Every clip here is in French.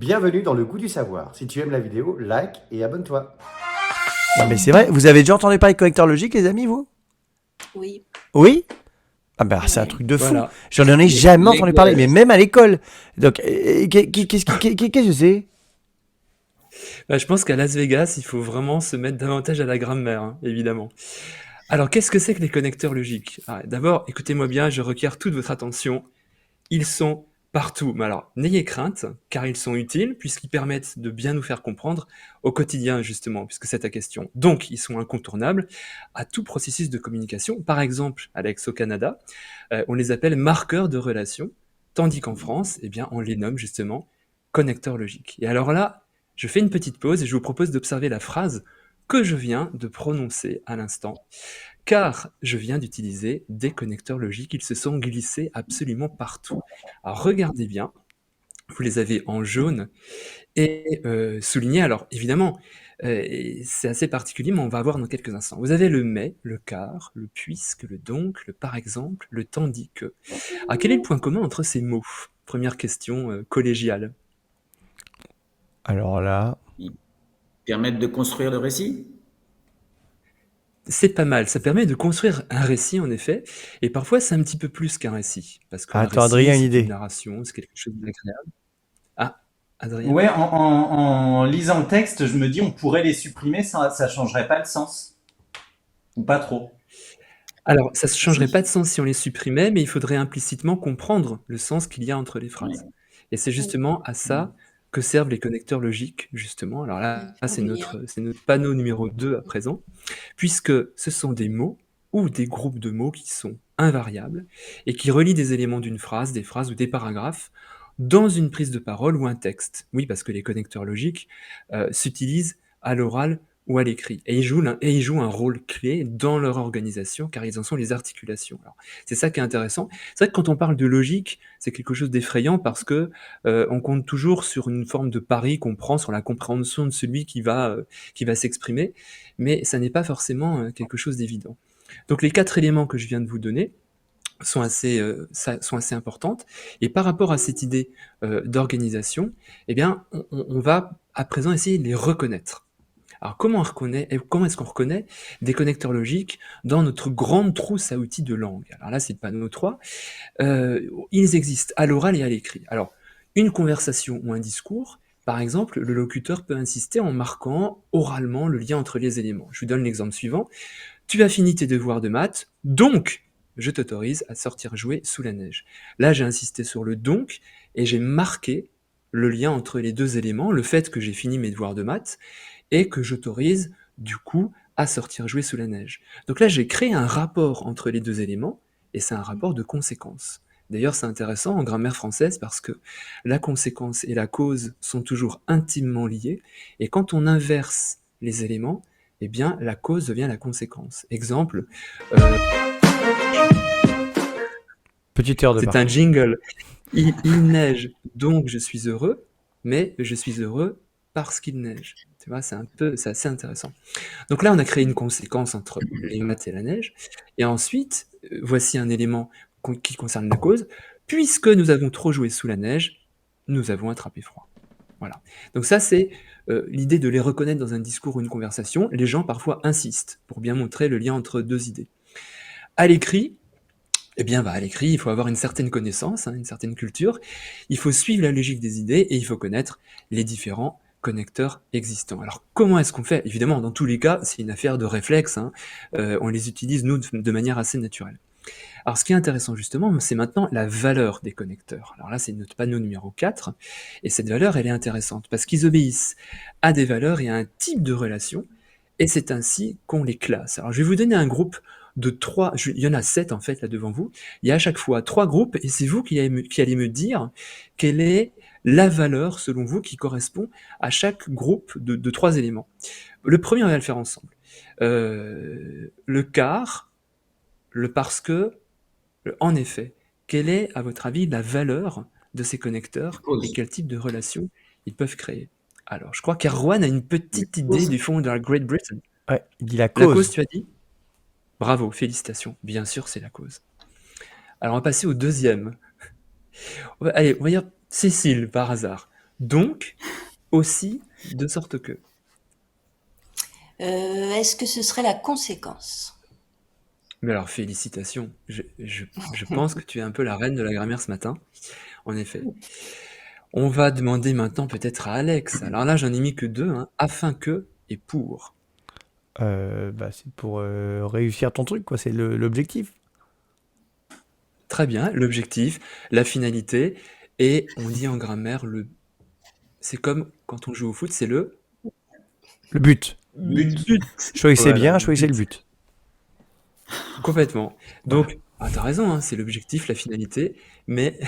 Bienvenue dans le goût du savoir. Si tu aimes la vidéo, like et abonne-toi. Non mais c'est vrai, vous avez déjà entendu parler de connecteur logique, les amis, vous? Oui, Oui? Ah bah c'est un ouais. truc de fou. Voilà. J'en ai Les, jamais les entendu parler, mais gosses. même à l'école. Donc, qu'est-ce que c'est? Bah, je pense qu'à Las Vegas, il faut vraiment se mettre davantage à la grammaire, hein, évidemment. Alors, qu'est-ce que c'est que les connecteurs logiques? D'abord, écoutez-moi bien, je requiers toute votre attention. Ils sont partout. Mais alors, n'ayez crainte, car ils sont utiles, puisqu'ils permettent de bien nous faire comprendre au quotidien, justement, puisque c'est ta question. Donc, ils sont incontournables à tout processus de communication. Par exemple, Alex, au Canada, on les appelle marqueurs de relation, tandis qu'en France, eh bien, on les nomme justement connecteurs logiques. Et alors là, je fais une petite pause et je vous propose d'observer la phrase que je viens de prononcer à l'instant, car je viens d'utiliser des connecteurs logiques, ils se sont glissés absolument partout. Alors regardez bien, vous les avez en jaune et soulignés. Alors évidemment, c'est assez particulier, mais on va voir dans quelques instants. Vous avez le mais, le car, le puisque, le donc, le par exemple, le tandis que. Alors quel est le point commun entre ces mots? Première question collégiale. Alors là, Ils permettent de construire le récit. C'est pas mal, ça permet de construire un récit en effet, et parfois c'est un petit peu plus qu'un récit, parce qu'un attends, récit Adrien, une c'est une idée. narration, c'est quelque chose d'agréable. Ah, Adrien? Ouais, en lisant le texte, je me dis on pourrait les supprimer, ça changerait pas le sens. Ou pas trop. Alors, ça ne changerait pas Si. de sens si on les supprimait, mais il faudrait implicitement comprendre le sens qu'il y a entre les phrases. Ouais. Et c'est justement à ça que servent les connecteurs logiques, justement. Alors là, Faire du lien. c'est notre panneau numéro 2 à présent, puisque ce sont des mots ou des groupes de mots qui sont invariables et qui relient des éléments d'une phrase, des phrases ou des paragraphes dans une prise de parole ou un texte. Oui, parce que les connecteurs logiques s'utilisent à l'oral ou à l'écrit. Et ils jouent un rôle clé dans leur organisation, car ils en sont les articulations. Alors, c'est ça qui est intéressant. C'est vrai que quand on parle de logique, c'est quelque chose d'effrayant parce que on compte toujours sur une forme de pari qu'on prend sur la compréhension de celui qui va s'exprimer, mais ça n'est pas forcément quelque chose d'évident. Donc les 4 éléments que je viens de vous donner sont assez importantes. Et par rapport à cette idée d'organisation, eh bien, on va à présent essayer de les reconnaître. Alors comment est-ce qu'on reconnaît des connecteurs logiques dans notre grande trousse à outils de langue? Alors là, c'est le panneau 3. Ils existent à l'oral et à l'écrit. Alors, une conversation ou un discours, par exemple, le locuteur peut insister en marquant oralement le lien entre les éléments. Je vous donne l'exemple suivant. Tu as fini tes devoirs de maths, donc je t'autorise à sortir jouer sous la neige. Là, j'ai insisté sur le donc et j'ai marqué le lien entre les deux éléments, le fait que j'ai fini mes devoirs de maths et que j'autorise du coup à sortir jouer sous la neige. Donc là, j'ai créé un rapport entre les deux éléments et c'est un rapport de conséquence. D'ailleurs, c'est intéressant en grammaire française parce que la conséquence et la cause sont toujours intimement liées et quand on inverse les éléments, eh bien, la cause devient la conséquence. Exemple, euh, petite heure de c'est un parcours. jingle. Il neige, donc je suis heureux, mais je suis heureux parce qu'il neige. Tu vois, c'est assez intéressant. Donc là, on a créé une conséquence entre les maths et la neige. Et ensuite, voici un élément qui concerne la cause. Puisque nous avons trop joué sous la neige, nous avons attrapé froid. Voilà. Donc ça, c'est l'idée de les reconnaître dans un discours ou une conversation. Les gens parfois insistent pour bien montrer le lien entre deux idées. À l'écrit, eh bien, à l'écrit, il faut avoir une certaine connaissance, hein, une certaine culture. Il faut suivre la logique des idées et il faut connaître les différents connecteurs existants. Alors, comment est-ce qu'on fait? Évidemment, dans tous les cas, c'est une affaire de réflexe. Hein. On les utilise, nous, de manière assez naturelle. Alors, ce qui est intéressant, justement, c'est maintenant la valeur des connecteurs. Alors là, c'est notre panneau numéro 4. Et cette valeur, elle est intéressante parce qu'ils obéissent à des valeurs et à un type de relation. Et c'est ainsi qu'on les classe. Alors, je vais vous donner un groupe de 3. Il y en a 7, en fait, là devant vous. Il y a à chaque fois 3 groupes et c'est vous qui allez me dire quelle est la valeur, selon vous, qui correspond à chaque groupe de 3 éléments. Le premier, on va le faire ensemble. Le car, le parce que, en effet, quelle est, à votre avis, la valeur de ces connecteurs et Cause. quel type de relation ils peuvent créer? Alors, je crois qu'Erwan a une Les petite idée causes. du fond de la Great Britain. Ouais, il dit la La cause, cause. tu as dit? Bravo, félicitations. Bien sûr, c'est la cause. Alors, on va passer au deuxième. Allez, on va dire Cécile, par hasard. Donc, aussi, de sorte que. Est-ce que ce serait la conséquence? Mais alors, félicitations. Je pense que tu es un peu la reine de la grammaire ce matin. En effet. On va demander maintenant peut-être à Alex. Alors là, j'en ai mis que deux, hein. Afin que et pour. C'est pour réussir ton truc, quoi. C'est l'objectif. Très bien, l'objectif, la finalité, et on dit en grammaire c'est comme quand on joue au foot, c'est le Le but. but. Choisissez Voilà, bien, choisissez le but. Complètement. Donc, t'as raison, hein, c'est l'objectif, la finalité, mais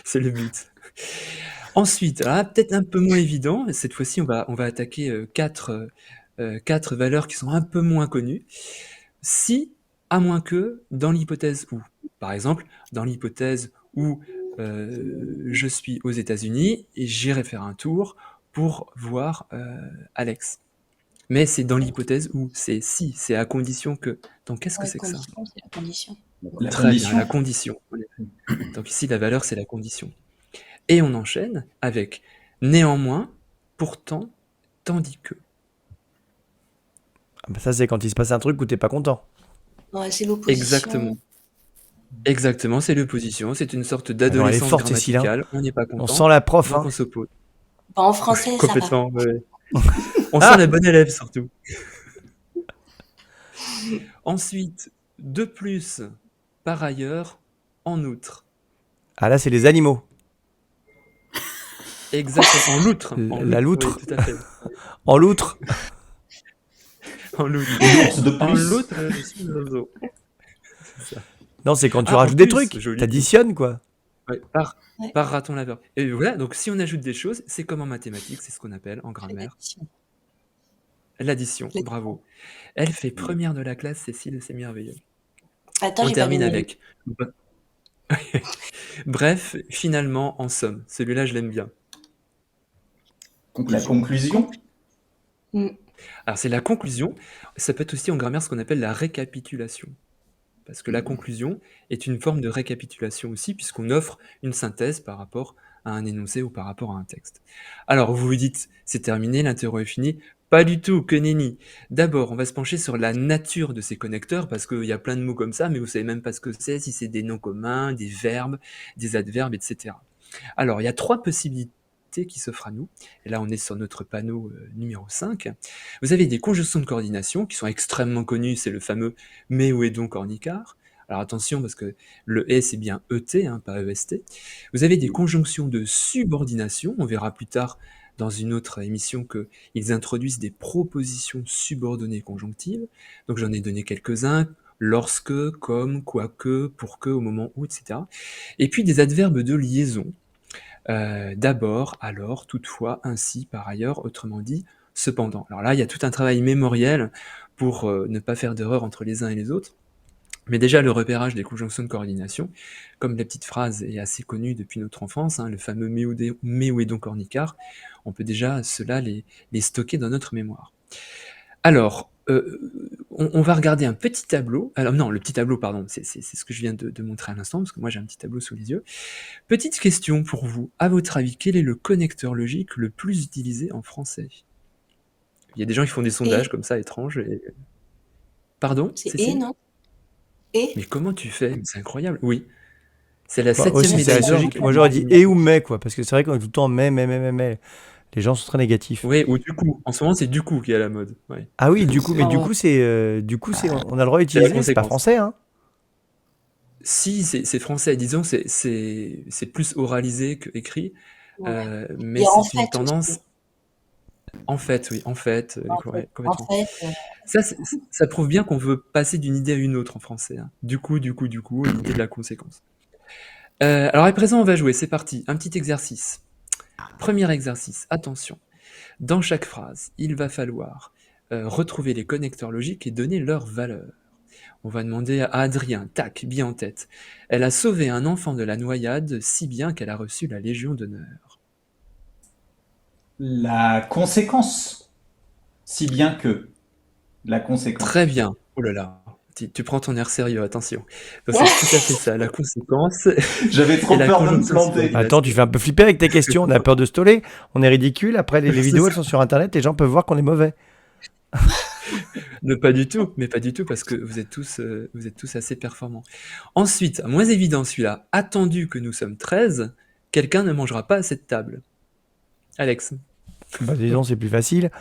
c'est le but. Ensuite, alors là, peut-être un peu moins évident, cette fois-ci, on va attaquer quatre valeurs qui sont un peu moins connues. Si, à moins que, dans l'hypothèse où. Par exemple, dans l'hypothèse où je suis aux États-Unis et j'irai faire un tour pour voir Alex. Mais c'est dans l'hypothèse où, c'est si, c'est à condition que. Donc qu'est-ce que La c'est que ça? condition, c'est la condition. La Très condition. bien, la condition. en effet. Donc ici, la valeur, c'est la condition. Et on enchaîne avec néanmoins, pourtant, tandis que. Ah bah ça, c'est quand il se passe un truc où t'es pas content. Ouais, c'est l'opposition. Exactement. Exactement, c'est l'opposition. C'est une sorte Alors, elle est d'adolescence forte, Cécile, hein. grammaticale. On n'est pas content. On sent la prof, donc hein. on s'oppose. Bah, en français, ça va. Complètement, ouais. On sent la bonne élève surtout. Ensuite, de plus, par ailleurs, en outre. Ah là, c'est les animaux. Exactement, en loutre. La loutre. Oui, tout à fait. En loutre. En loutre. L'ours de En plus. loutre, je suis l'oiseau. C'est ça. Non, c'est quand tu Ah, en rajoutes des plus, trucs. joli. T'additionnes, quoi. Ouais, Ouais. par raton laveur. Et voilà, donc si on ajoute des choses, c'est comme en mathématiques, c'est ce qu'on appelle en grammaire l'addition. L'addition. Bravo. Elle fait première de la classe, Cécile, c'est merveilleux. Attends, On j'ai pas termine donné. avec. Bref, finalement, en somme. Celui-là, je l'aime bien. La conclusion. Alors, c'est la conclusion. Ça peut être aussi en grammaire ce qu'on appelle la récapitulation. Parce que la conclusion est une forme de récapitulation aussi, puisqu'on offre une synthèse par rapport à un énoncé ou par rapport à un texte. Alors, vous vous dites, c'est terminé, l'interro est fini. Pas du tout, que nenni. D'abord, on va se pencher sur la nature de ces connecteurs, parce qu'il y a plein de mots comme ça, mais vous savez même pas ce que c'est, si c'est des noms communs, des verbes, des adverbes, etc. Alors, il y a trois possibilités qui s'offrent à nous. Et là, on est sur notre panneau numéro 5. Vous avez des conjonctions de coordination qui sont extrêmement connues, c'est le fameux « mais où est donc Ornicart ?» Alors attention, parce que le « et » c'est bien « et », hein, pas « est ». Vous avez des conjonctions de subordination, on verra plus tard dans une autre émission qu'ils introduisent des propositions subordonnées conjonctives. Donc j'en ai donné quelques-uns, lorsque, comme, quoique, pour que, au moment où, etc. Et puis des adverbes de liaison. D'abord, alors, toutefois, ainsi, par ailleurs, autrement dit, cependant. Alors là, il y a tout un travail mémoriel pour ne pas faire d'erreur entre les uns et les autres. Mais déjà, le repérage des conjonctions de coordination, comme la petite phrase est assez connue depuis notre enfance, hein, le fameux « mais où est donc Ornicart », on peut déjà, cela, les stocker dans notre mémoire. Alors, on va regarder un petit tableau. Alors non, le petit tableau, pardon, c'est ce que je viens de montrer à l'instant, parce que moi j'ai un petit tableau sous les yeux. Petite question pour vous. À votre avis, quel est le connecteur logique le plus utilisé en français? Il y a des gens qui font des sondages comme ça, étranges. Pardon, C'est Cécile? et, non? Et? Mais comment tu fais? C'est incroyable. Oui. C'est la Bah, 7e aussi, c'est médaille la d'or. logique. Moi, j'aurais dit et ou mais, quoi. Parce que c'est vrai qu'on est tout le temps mais. Les gens sont très négatifs. Oui, ou du coup. En ce moment, c'est du coup qui est à la mode. Ouais. Ah oui, du coup, mais Ah du ouais. coup, on a le droit d'utiliser, c'est pas conséquence. français, hein. Si, c'est français. Disons, c'est plus oralisé qu'écrit. Ouais. Mais Et en c'est une fait tendance. aussi. En fait, oui, en fait, ouais, En complètement. fait, Ça prouve bien qu'on veut passer d'une idée à une autre en français, hein. Du coup, l'idée de la conséquence. Alors à présent, on va jouer, c'est parti. Un petit exercice. Premier exercice, attention. Dans chaque phrase, il va falloir retrouver les connecteurs logiques et donner leur valeur. On va demander à Adrien, tac, bien en tête. Elle a sauvé un enfant de la noyade si bien qu'elle a reçu la Légion d'honneur. La conséquence. Si bien que. La conséquence. Très bien. Oh là là, Tu prends ton air sérieux, attention. Donc, c'est tout à fait ça, la conséquence J'avais trop et la peur de me conjonction planter. subordination. Attends, tu fais un peu flipper avec tes questions. On a peur de se toller. On est ridicule. Après, les C'est vidéos, ça. elles sont sur Internet. Les gens peuvent voir qu'on est mauvais. Ne, pas du tout, mais pas du tout, parce que vous êtes tous assez performants. Ensuite, moins évident celui-là, attendu que nous sommes 13, quelqu'un ne mangera pas à cette table. Alex. Bah, disons, c'est plus facile.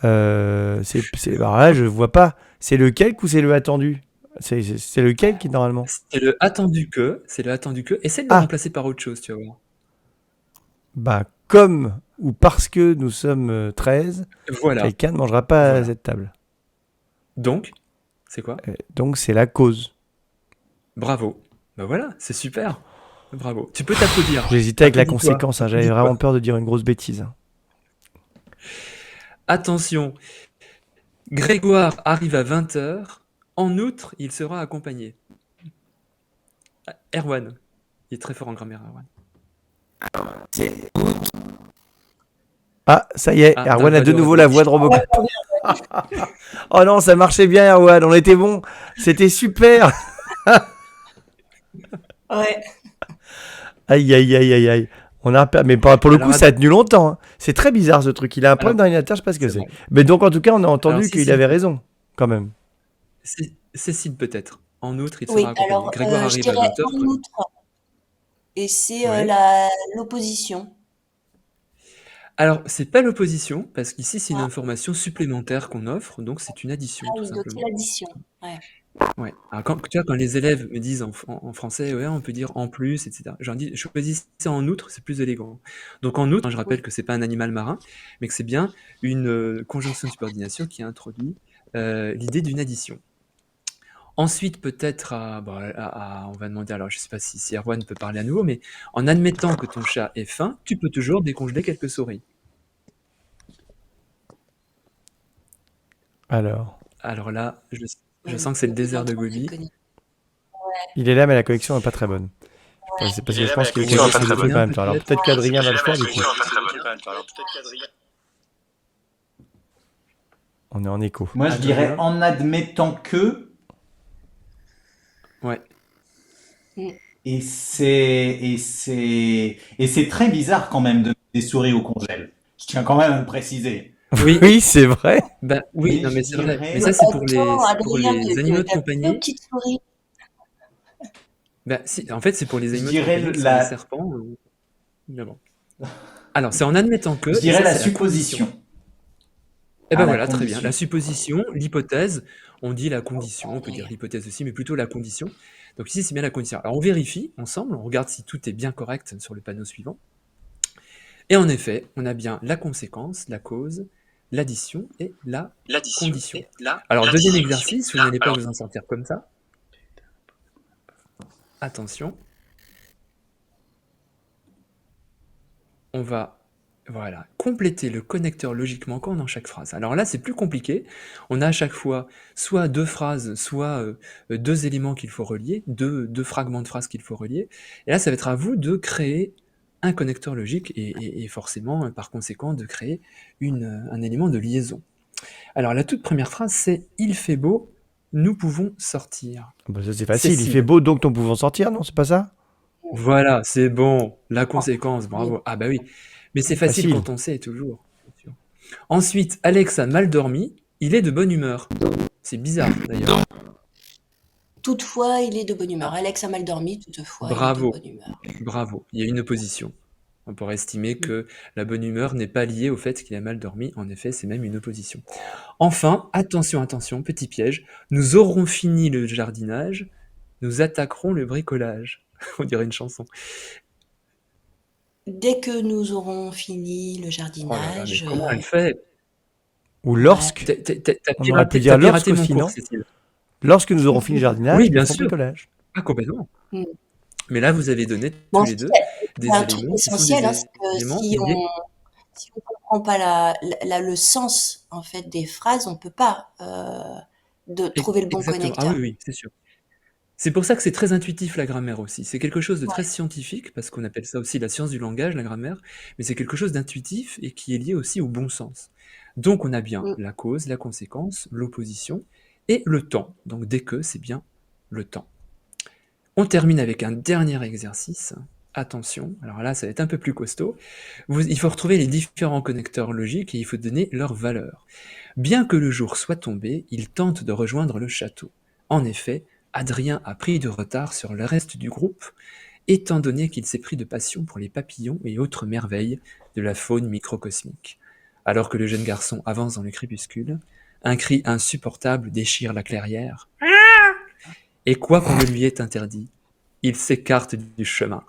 Alors là, je vois pas. C'est le calque ou c'est le attendu? C'est lequel qui, normalement? C'est le attendu que, essaie de le Ah. remplacer par autre chose, tu vas voir. Bah, comme ou parce que nous sommes 13, Voilà. quelqu'un ne mangera pas à Voilà. cette table. Donc, c'est quoi? Donc, c'est la cause. Bravo. Bah voilà, c'est super. Bravo. Tu peux t'applaudir. J'hésitais avec la Applaudis-toi. conséquence. J'avais Applaudis-toi. vraiment peur de dire une grosse bêtise. Attention, Grégoire arrive à 20h. En outre, il sera accompagné. Ah, Erwan. Il est très fort en grammaire, Erwan. Ah, ça y est, Ah, Erwan t'as a de pas nouveau de la voix de Robocop. Oh non, ça marchait bien, Erwan. On était bon. C'était super. Ouais. Aïe, aïe, aïe, aïe, aïe. Mais pour le Alors, coup, ça a tenu longtemps. Hein. C'est très bizarre ce truc. Il a un problème Alors, d'ordinateur, je sais pas ce que c'est c'est. vrai. Mais donc, en tout cas, on a entendu Alors, qu'il Cécile. avait raison, quand même. Cécile peut-être. En outre, il Oui, sera accompagné. alors Grégoire je arrive à dirais 20h. en outre. Et c'est Ouais. l'opposition. Alors, c'est pas l'opposition, parce qu'ici, c'est une Ah. information supplémentaire qu'on offre, donc c'est une addition, Ah tout oui, donc c'est simplement. l'addition. Ouais. Ouais. Alors, tu vois, quand les élèves me disent en français, ouais, on peut dire en plus, etc., j'en dis, choisissez en outre, c'est plus élégant. Donc, en outre, je rappelle que c'est pas un animal marin, mais que c'est bien une conjonction de subordination qui introduit l'idée d'une addition. Ensuite, peut-être, on va demander, alors je sais pas si Erwan peut parler à nouveau, mais en admettant que ton chat ait faim, tu peux toujours décongeler quelques souris. Alors, là, je sens que c'est le désert de Gobi. il est là, mais la connexion n'est pas très bonne. Enfin, c'est parce que je pense qu'il y a quelqu'un qui fait des trucs en même temps. Alors, peut-être qu'Adrien va le faire, du coup. On est en écho. Moi, je Adrien. dirais en admettant que. Ouais. Et c'est très bizarre quand même de mettre des souris au congèle. Je tiens quand même à le préciser. Oui, Oui, c'est vrai. bah oui, Oui, non mais je c'est vrai. dirais- Mais ça c'est pour Attends, les Adrien, animaux de t'as compagnie. deux petites souris. Bah si, en fait c'est pour les Je animaux de dirais compagnie, qui sont la- les serpents. Mais bon. Alors c'est en admettant que. Je et dirais ça, la c'est supposition. Et ben Ah, la voilà, très bien. condition. La supposition, l'hypothèse, on dit la condition, on peut dire l'hypothèse aussi, mais plutôt la condition. Donc ici, c'est bien la condition. Alors on vérifie ensemble, on regarde si tout est bien correct sur le panneau suivant. Et en effet, on a bien la conséquence, la cause, l'addition et la condition. Alors deuxième exercice, vous n'allez pas vous en sortir comme ça. Attention. On va compléter le connecteur logique manquant dans chaque phrase. Alors là, c'est plus compliqué. On a à chaque fois soit deux phrases, soit deux éléments qu'il faut relier, deux fragments de phrases qu'il faut relier. Et là, ça va être à vous de créer un connecteur logique et forcément, par conséquent, de créer un élément de liaison. Alors, la toute première phrase, c'est « Il fait beau, nous pouvons sortir ». Bah, ça, c'est facile. Cécile. Il fait beau, donc nous pouvons sortir, non? C'est pas ça? Voilà, c'est bon. La conséquence, bravo. Ah bah oui. Mais c'est facile Facile. quand on sait, toujours. Ensuite, Alex a mal dormi. Il est de bonne humeur. C'est bizarre, d'ailleurs. Toutefois, il est de bonne humeur. Alex a mal dormi, toutefois, Bravo. il est de bonne humeur. Bravo. Il y a une opposition. On pourrait estimer que la bonne humeur n'est pas liée au fait qu'il a mal dormi. En effet, c'est même une opposition. Enfin, attention, petit piège. Nous aurons fini le jardinage. Nous attaquerons le bricolage. On dirait une chanson. Dès que nous aurons fini le Oh là là, mais jardinage, comment elle fait? Ou lorsque. T'as On aurait pu dire piraté lorsque mon aussi, cours, non? Cécile. Lorsque nous aurons fini le jardinage, Oui, nous bien ferons sûr. bricolage. Ah, complètement. Mm. Mais là, vous avez donné bon, tous les deux des c'est un truc éléments qui sont essentiel, des hein, c'est que éléments si liés. on comprend pas le sens en fait des phrases, on peut pas trouver le bon Exactement. connecteur. Ah oui, c'est sûr. C'est pour ça que c'est très intuitif, la grammaire aussi. C'est quelque chose de très scientifique, parce qu'on appelle ça aussi la science du langage, la grammaire, mais c'est quelque chose d'intuitif et qui est lié aussi au bon sens. Donc on a bien la cause, la conséquence, l'opposition et le temps. Donc dès que, c'est bien le temps. On termine avec un dernier exercice. Attention, alors là, ça va être un peu plus costaud. Il faut retrouver les différents connecteurs logiques et il faut donner leur valeur. Bien que le jour soit tombé, il tente de rejoindre le château. En effet, Adrien a pris du retard sur le reste du groupe, étant donné qu'il s'est pris de passion pour les papillons et autres merveilles de la faune microcosmique. Alors que le jeune garçon avance dans le crépuscule, un cri insupportable déchire la clairière. Et quoi qu'on ne lui ait interdit, il s'écarte du chemin.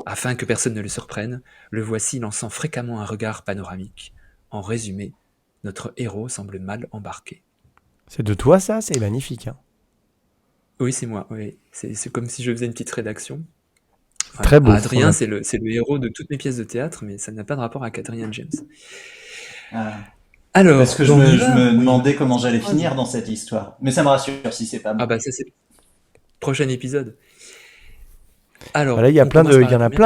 Afin que personne ne le surprenne, le voici lançant fréquemment un regard panoramique. En résumé, notre héros semble mal embarqué. C'est de toi ça? C'est magnifique. Hein. Oui, c'est moi. Oui. C'est comme si je faisais une petite rédaction. Voilà. Très beau. Adrien, c'est le héros de toutes mes pièces de théâtre, mais ça n'a pas de rapport avec Adrien James. Alors, parce que je me demandais comment j'allais finir dans cette histoire. Mais ça me rassure si c'est pas bon. Ah bah ça c'est prochain épisode. Alors, voilà, il y en a plein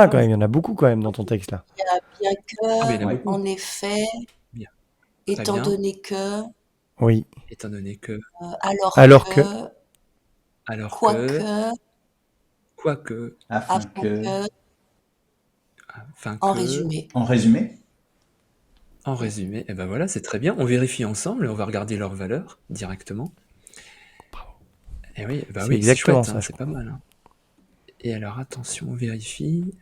quand même, il y en a beaucoup quand même dans ton texte là. Il y a bien que, en effet, bien. Étant donné que, oui. Étant donné que, alors que, quoique, afin que, en résumé. En résumé. En résumé, et ben voilà, c'est très bien. On vérifie ensemble et on va regarder leurs valeurs directement. Bravo. Et oui, bah c'est oui, exactement c'est chouette, ça. C'est pas mal. Hein. Et alors attention, on vérifie.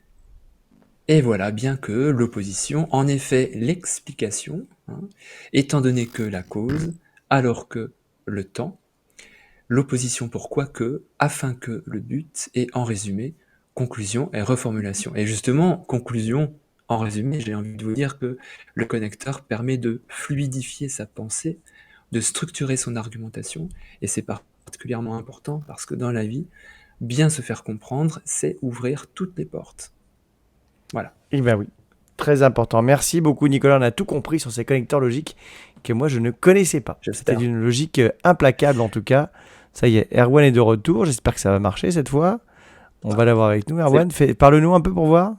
Et voilà, bien que l'opposition, en effet, l'explication, hein, étant donné que la cause, alors que le temps, l'opposition pour quoique, afin que le but, et en résumé, conclusion et reformulation. Et justement, conclusion, en résumé, j'ai envie de vous dire que le connecteur permet de fluidifier sa pensée, de structurer son argumentation, et c'est particulièrement important parce que dans la vie, bien se faire comprendre, c'est ouvrir toutes les portes. Voilà. Eh bien oui, très important. Merci beaucoup Nicolas, on a tout compris sur ces connecteurs logiques que moi je ne connaissais pas. C'était d'une logique implacable en tout cas. Ça y est, Erwan est de retour, j'espère que ça va marcher cette fois. On va l'avoir avec nous. Erwan, parle-nous un peu pour voir.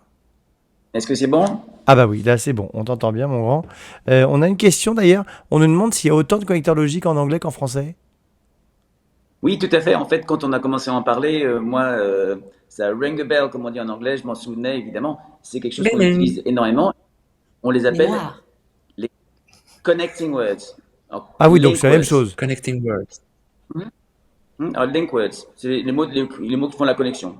Est-ce que c'est bon? Ah bah oui, là c'est bon, on t'entend bien mon grand. On a une question d'ailleurs, on nous demande s'il y a autant de connecteurs logiques en anglais qu'en français. Oui, tout à fait. En fait, quand on a commencé à en parler, moi, ça ring a bell, comme on dit en anglais, je m'en souvenais évidemment. C'est quelque chose qu'on utilise énormément. On les appelle les connecting words. Alors, ah oui, donc c'est la même chose. Connecting words. Alors, link words, c'est les mots qui font la connexion.